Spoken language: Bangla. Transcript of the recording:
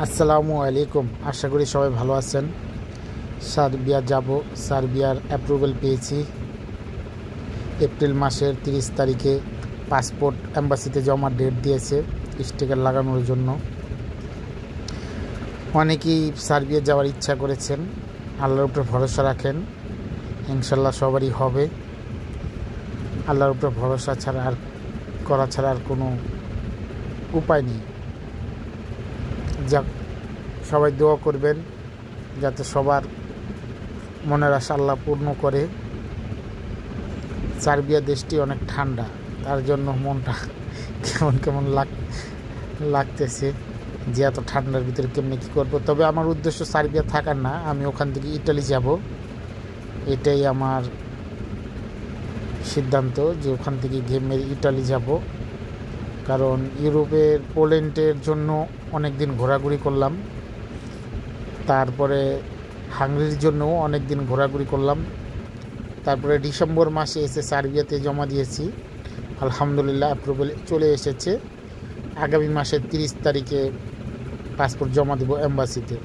আসসালামু আলাইকুম। আশা করি সবাই ভালো আছেন। সার্বিয়া যাব, সার্বিয়ার অ্যাপ্রুভাল পেয়েছি। এপ্রিল মাসের 30 তারিখে পাসপোর্ট অ্যাম্বাসিতে জমার ডেট দিয়েছে স্টিকার লাগানোর জন্য। অনেকেই সার্বিয়া যাওয়ার ইচ্ছা করেছেন, আল্লাহর উপরে ভরসা রাখেন, ইনশাল্লাহ সবারই হবে। আল্লাহর উপরে ভরসা ছাড়া আর কোনো উপায় নেই। যাক, সবাই দোয়া করবেন যাতে সবার মনের আশা আল্লাহ পূর্ণ করে। সার্বিয়া দেশটি অনেক ঠান্ডা, তার জন্য মনটা কেমন লাগতেছে যে এত ঠান্ডার ভিতরে কেমনি কী করবো। তবে আমার উদ্দেশ্য সার্বিয়া থাকার না, আমি ওখান থেকে ইটালি যাব, এটাই আমার সিদ্ধান্ত যে ওখান থেকে মেরে ইটালি যাব। কারণ ইউরোপের পোল্যান্ডের জন্য অনেক দিন ঘোরাঘুরি করলাম, তারপরে হাঙ্গেরির জন্যও অনেক দিন ঘোরাঘুরি করলাম, তারপরে ডিসেম্বর মাসে এসে সার্বিয়াতে জমা দিয়েছি। আলহামদুলিল্লাহ অ্যাপ্রুভাল চলে এসেছে। আগামী মাসের 30 তারিখে পাসপোর্ট জমা দেব অ্যাম্বাসিতে।